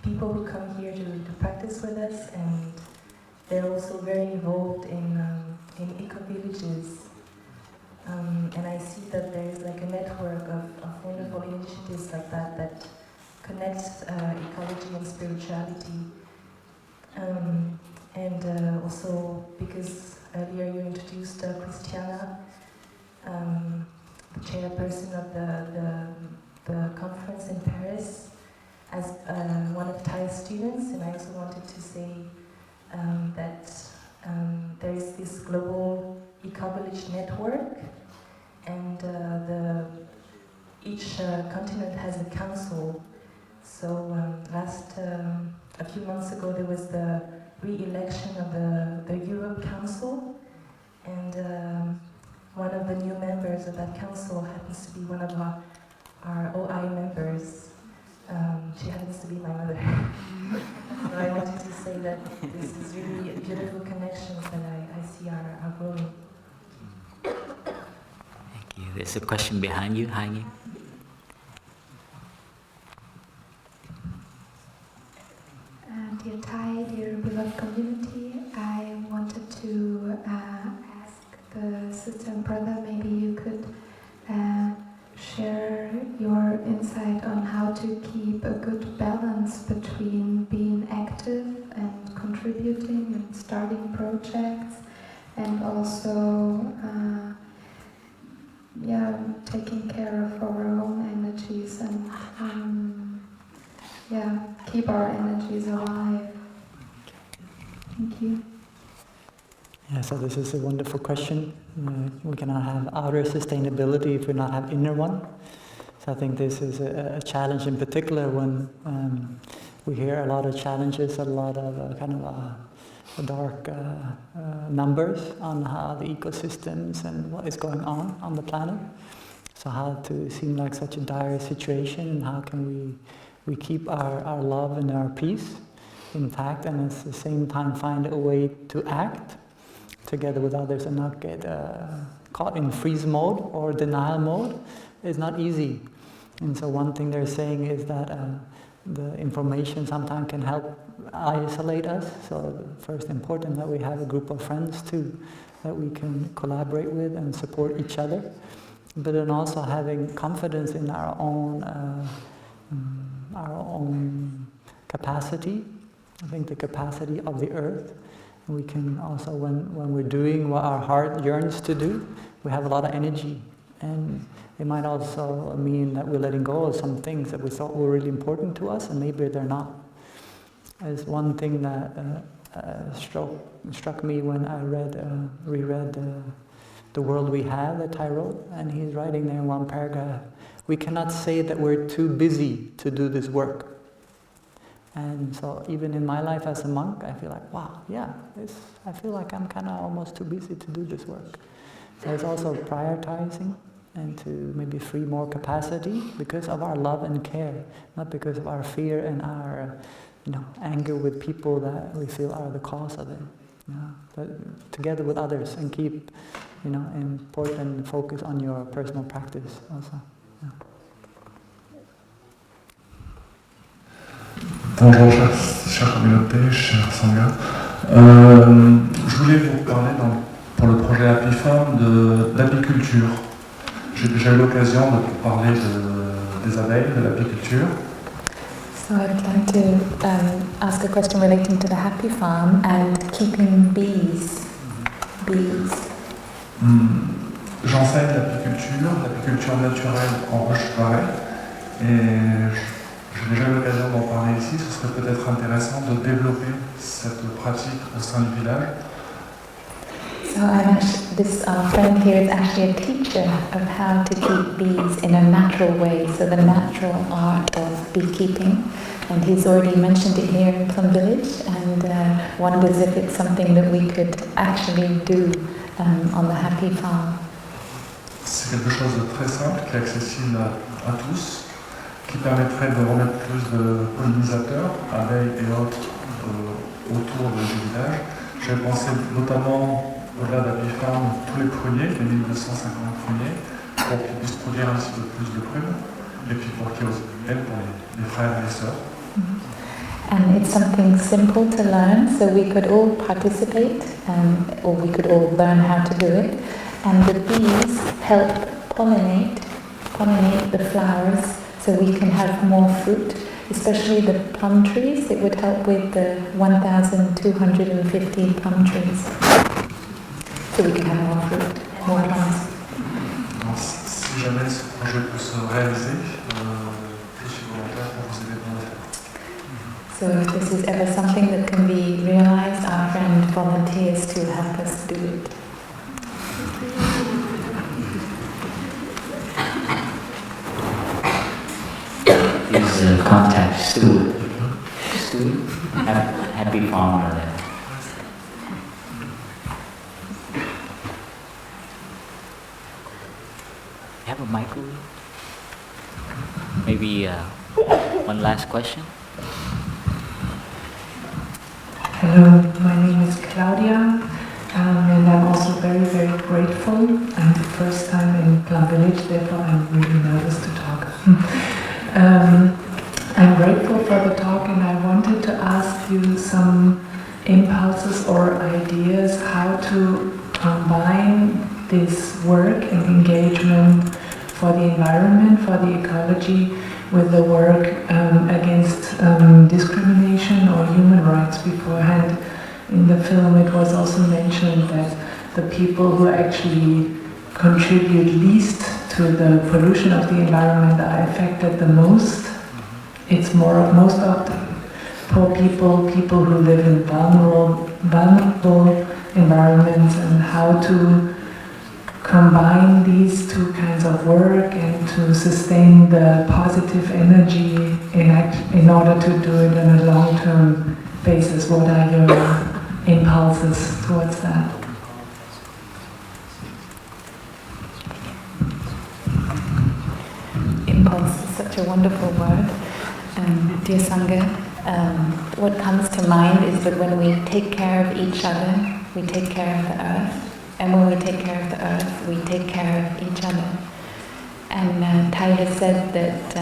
people who come here to practice with us, and they're also very involved in eco-villages. And I see that there is like a network of wonderful initiatives like that connects ecology and spirituality. And also because earlier you introduced Christiana, the chairperson of the conference in Paris, as one of Thai's students, and I also wanted to say that there is this global eco-village network, and each continent has a council. So a few months ago there was the re-election of the Europe Council, and one of the new members of that council happens to be one of our OI members. She happens to be my mother. So I wanted to say that this is really a beautiful connections that I see are growing. Thank you. There's a question behind you, Heini. Dear Thai, dear beloved community, I wanted to ask the sister and brother, maybe you could share your insight on how to keep a good balance between being active and contributing and starting projects, and also taking care of our own energies and keep our energies alive. Thank you. Yeah, so this is a wonderful question. We cannot have outer sustainability if we not have inner one. So I think this is a challenge in particular when we hear a lot of challenges, a lot of dark numbers on how the ecosystems and what is going on the planet. So how to seem like such a dire situation, and how can we keep our love and our peace intact, and at the same time find a way to act together with others and not get caught in freeze mode or denial mode is not easy. And so one thing they're saying is that the information sometimes can help isolate us. So first important that we have a group of friends too that we can collaborate with and support each other. But then also having confidence in our own capacity. I think the capacity of the earth. We can also, when we're doing what our heart yearns to do, we have a lot of energy. And it might also mean that we're letting go of some things that we thought were really important to us, and maybe they're not. There's one thing that struck me when I reread The World We Have that Thai wrote, and he's writing there in one paragraph, we cannot say that we're too busy to do this work. And so even in my life as a monk, I feel like, wow, I feel like I'm kind of almost too busy to do this work. So it's also prioritizing and to maybe free more capacity because of our love and care, not because of our fear and our anger with people that we feel are the cause of it. But together with others, and keep important focus on your personal practice also. Bonjour chère communauté, chère Sangha. Je voulais vous parler pour le projet Happy Farm d'apiculture. J'ai déjà eu l'occasion de vous parler des abeilles, de l'apiculture. So I'd like to ask a question relating to the Happy Farm and keeping bees. bees? J'enseigne l'apiculture naturelle en Roche-Varey, et j'ai déjà eu l'occasion d'en parler ici. Ce serait peut-être intéressant de développer cette pratique au sein du village. So this friend here is actually a teacher of how to keep bees in a natural way, so the natural art of beekeeping. And he's already mentioned it here in Plum Village, and wonders if it's something that we could actually do on the Happy Farm. C'est quelque chose de très simple, qui est accessible à tous, qui permettrait de remettre plus de pollinisateurs, abeilles et autres, autour du village. J'ai pensé notamment, au-delà d'Happy Farm, tous les pruniers, les 1250 pruniers, pour qu'ils puissent produire un petit peu plus de prunes, et puis pour qu'il y ait aussi du miel pour les frères et les sœurs. And it's something simple to learn, so we could all participate, or we could all learn how to do it. And the bees help pollinate the flowers, so we can have more fruit, especially the plum trees. It would help with the 1,250 plum trees, so we can have more fruit, more plums. Donc, si jamais ce projet peut se réaliser, je suis volontaire pour vous aider dans le faire. So if this is ever something that can be realized, our friend volunteers to help us do it. Is contact Stuart. Happy Farmer there. Have a microphone? Maybe one last question? Hello, my name is Claudia, and I'm also very, very grateful. I'm the first time in Plum Village, therefore I'm really nervous to talk. I'm grateful for the talk, and I wanted to ask you some impulses or ideas how to combine this work and engagement for the environment, for the ecology, with the work against discrimination or human rights. Beforehand in the film it was also mentioned that the people who actually contribute least to the pollution of the environment are affected the most. It's most of the poor people, people who live in vulnerable environments, and how to combine these two kinds of work and to sustain the positive energy in order to do it on a long-term basis. What are your impulses towards that? Impulse is such a wonderful word. Dear Sangha, what comes to mind is that when we take care of each other, we take care of the earth. And when we take care of the earth, we take care of each other. And Tai has said that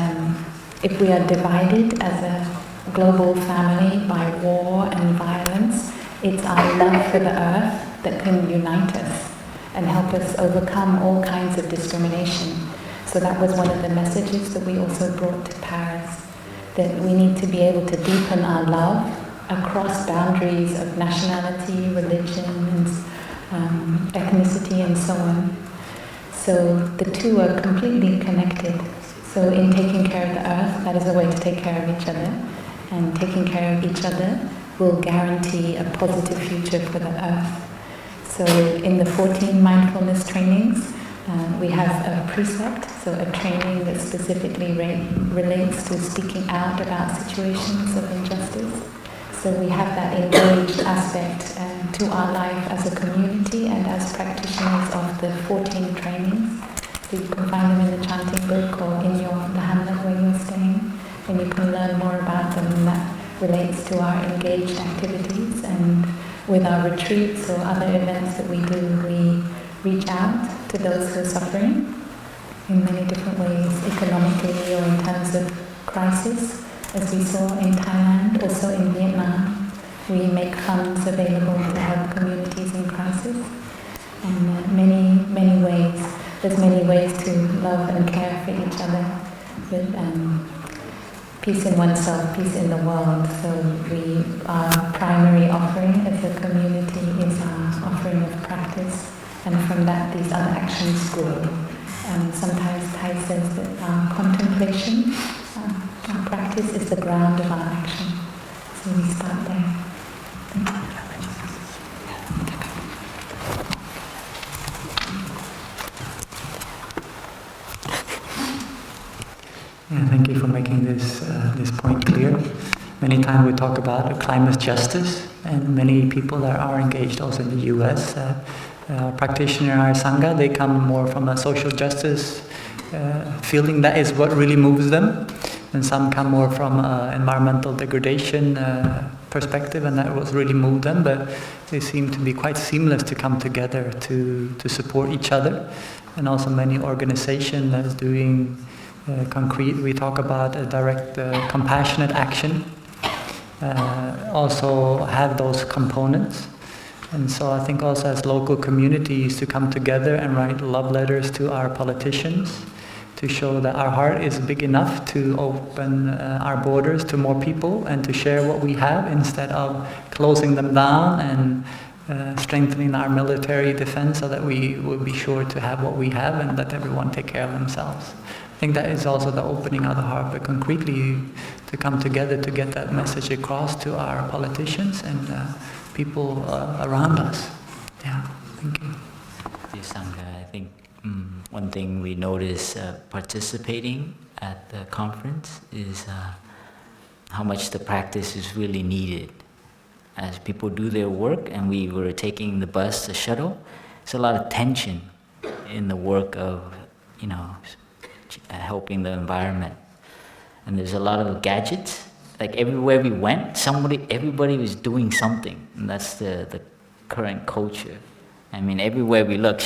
if we are divided as a global family by war and violence, it's our love for the earth that can unite us and help us overcome all kinds of discrimination. So that was one of the messages that we also brought to Paris, that we need to be able to deepen our love across boundaries of nationality, religion, ethnicity and so on. So the two are completely connected. So in taking care of the earth, that is a way to take care of each other. And taking care of each other will guarantee a positive future for the earth. So in the 14 mindfulness trainings, we have a precept, so a training that specifically relates to speaking out about situations of injustice. So we have that engaged aspect to our life as a community and as practitioners of the 14 trainings. So you can find them in the chanting book or in the hamlet where you're staying, and you can learn more about them, and that relates to our engaged activities. And with our retreats or other events that we do, we reach out to those who are suffering in many different ways, economically or in terms of crisis. As we saw in Thailand, also in Vietnam, we make funds available to help communities in crisis. And many ways, there's many ways to love and care for each other. But peace in oneself, peace in the world. So our primary offering as a community is our offering of practice, and from that these other actions grow. Sometimes Thai says that our contemplation, our practice is the ground of our action. So we start there. Thank you. Yeah, thank you for making this point clear. Many times we talk about climate justice, and many people that are engaged also in the US, practitioner our Sangha, they come more from a social justice feeling that is what really moves them, and some come more from environmental degradation perspective, and that was really moved them, but they seem to be quite seamless to come together to support each other. And also many organizations that's doing concrete, we talk about a direct compassionate action, also have those components. And so I think also as local communities to come together and write love letters to our politicians to show that our heart is big enough to open our borders to more people and to share what we have instead of closing them down and strengthening our military defense so that we will be sure to have what we have and let everyone take care of themselves. I think that is also the opening of the heart, but concretely to come together to get that message across to our politicians and people around us. Yeah, thank you. Dear Sangha, I think one thing we notice participating at the conference is how much the practice is really needed. As people do their work and we were taking the bus, the shuttle, there's a lot of tension in the work of, helping the environment. And there's a lot of gadgets. Like everywhere we went, everybody was doing something. And that's the current culture. I mean, everywhere we look,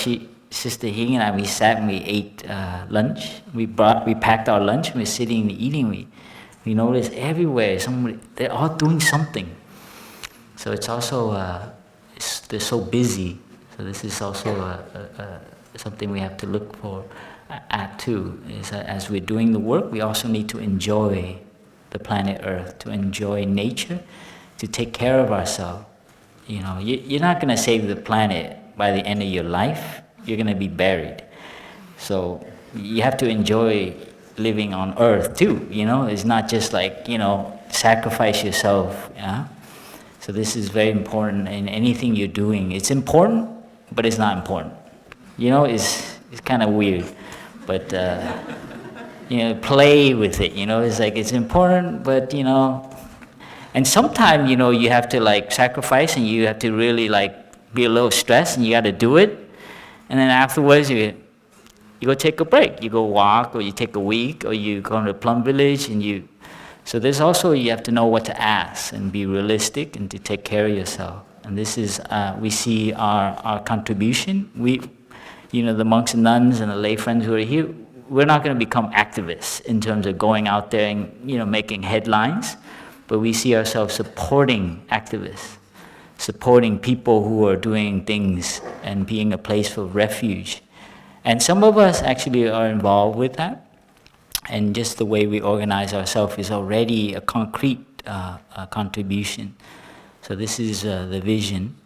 Sister Hing and I, we sat and we ate lunch. We packed our lunch and we're sitting and eating. We noticed everywhere, they're all doing something. So it's also, they're so busy. So this is also something we have to look for at too, is that as we're doing the work, we also need to enjoy the planet Earth, to enjoy nature, to take care of ourselves. You're not going to save the planet by the end of your life. You're going to be buried. So you have to enjoy living on Earth too. It's not just like, sacrifice yourself. Yeah? So this is very important in anything you're doing. It's important, but it's not important. It's kind of weird. But, play with it, it's like, it's important, but, and sometimes, you have to sacrifice and you have to really be a little stressed and you got to do it. And then afterwards, you go take a break. You go walk, or you take a week, or you go to Plum Village and so there's also, you have to know what to ask and be realistic and to take care of yourself. And this is, we see our contribution. The monks and nuns and the lay friends who are here, we're not going to become activists in terms of going out there and making headlines, but we see ourselves supporting activists, supporting people who are doing things and being a place for refuge. And some of us actually are involved with that, and just the way we organize ourselves is already a concrete contribution. So this is the vision.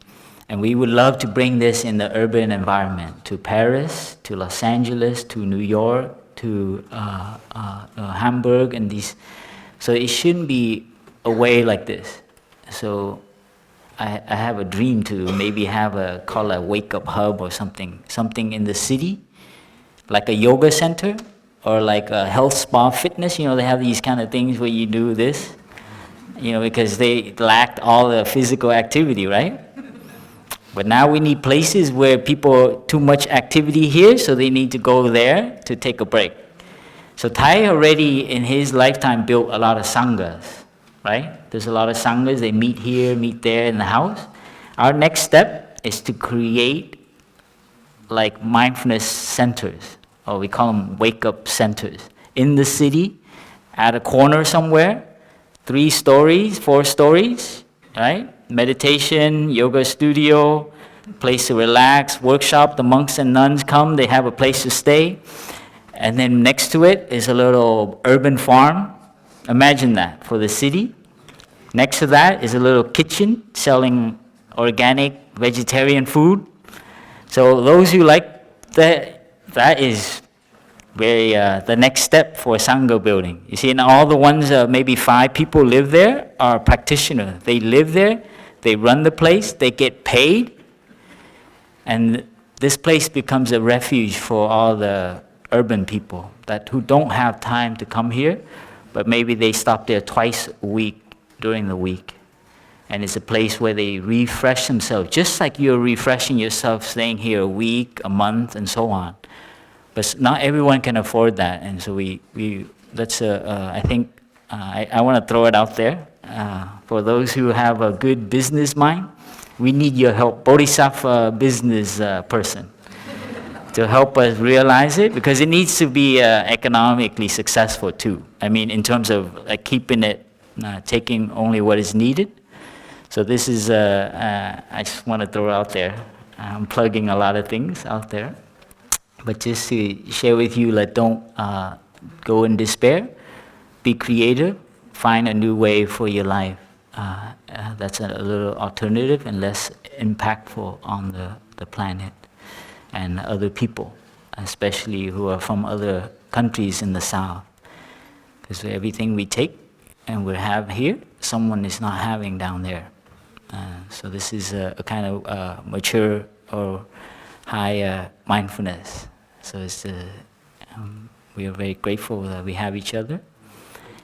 And we would love to bring this in the urban environment, to Paris, to Los Angeles, to New York, to Hamburg, and these. So it shouldn't be a way like this. So I have a dream to maybe call a wake-up hub or something in the city, like a yoga center or like a health spa fitness. They have these kind of things where you do this, because they lacked all the physical activity, right? But now we need places where people, too much activity here, so they need to go there to take a break. So Thai already in his lifetime built a lot of sanghas, right? There's a lot of sanghas, they meet here, meet there in the house. Our next step is to create mindfulness centers, or we call them wake-up centers, in the city, at a corner somewhere, 3 stories, 4 stories, right? Meditation, yoga studio, place to relax, workshop, the monks and nuns come, they have a place to stay. And then next to it is a little urban farm Imagine that, for the city. Next to that is a little kitchen selling organic vegetarian food. So those who like that is very the next step for a Sangha building. You see, and all the ones, maybe 5 people live there, are practitioners. They live there, they run the place, they get paid, and this place becomes a refuge for all the urban people who don't have time to come here, but maybe they stop there twice a week during the week. And it's a place where they refresh themselves, just like you're refreshing yourself staying here a week, a month, and so on. But not everyone can afford that, and so that's I think I want to throw it out there. For those who have a good business mind, we need your help, Bodhisattva business person, to help us realize it, because it needs to be economically successful too. I mean, in terms of keeping it, taking only what is needed. So this is, I just want to throw out there. I'm plugging a lot of things out there. But just to share with you, don't go in despair. Be creative. Find a new way for your life. That's a little alternative and less impactful on the planet and other people, especially who are from other countries in the South. Because everything we take and we have here, someone is not having down there. So this is a kind of mature or high mindfulness. So it's, we are very grateful that we have each other.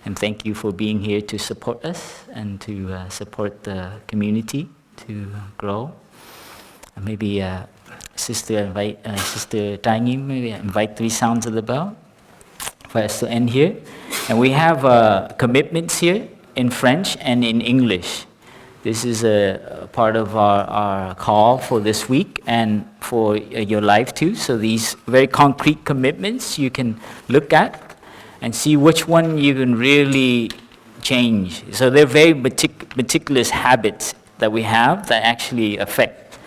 And thank you for being here to support us and to support the community to grow. Maybe Sister Tangi, maybe invite 3 sounds of the bell for us to end here. And we have commitments here in French and in English. This is a part of our call for this week and for your life too. So these very concrete commitments you can look at and see which one you can really change. So they're very meticulous habits that we have that actually affect.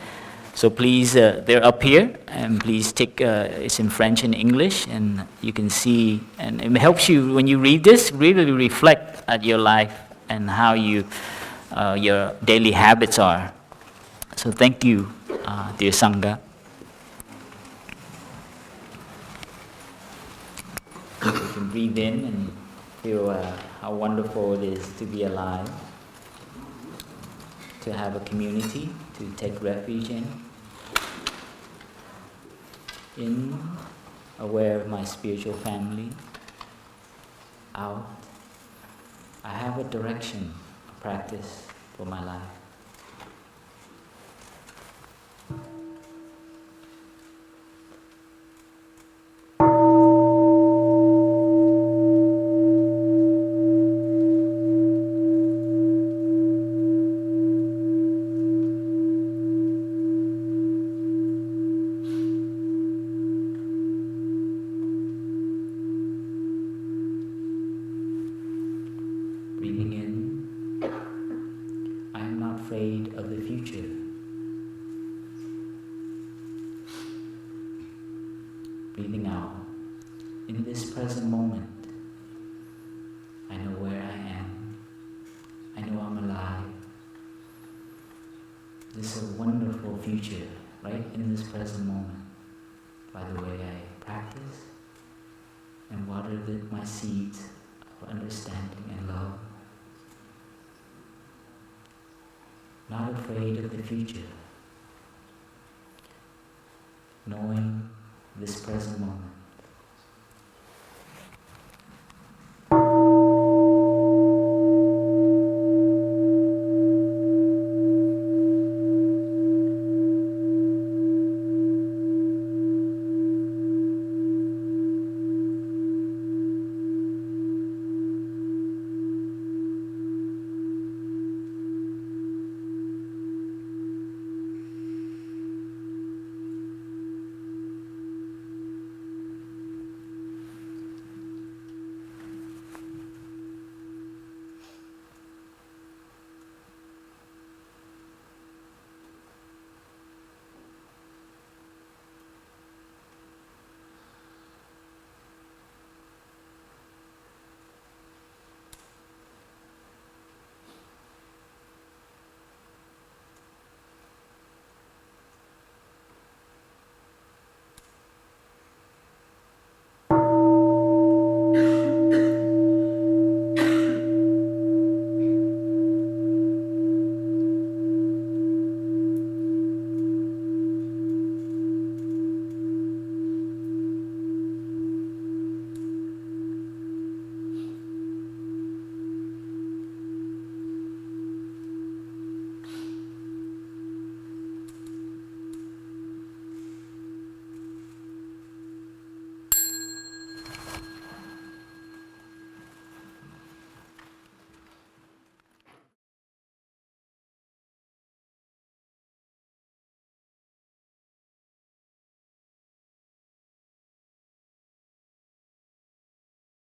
So please, they're up here, and please take, it's in French and English, and you can see, and it helps you, when you read this, really reflect at your life and how your daily habits are. So thank you, dear Sangha. You can breathe in and feel how wonderful it is to be alive, to have a community to take refuge in. In, aware of my spiritual family. Out, I have a direction, a practice for my life. Breathing in, I am not afraid of the future. Breathing out, in this present moment, I know where I am. I know I'm alive. This is a wonderful future, right in this present moment, by the way I practice and water my seeds of understanding and love. Not afraid of the future, knowing this present moment.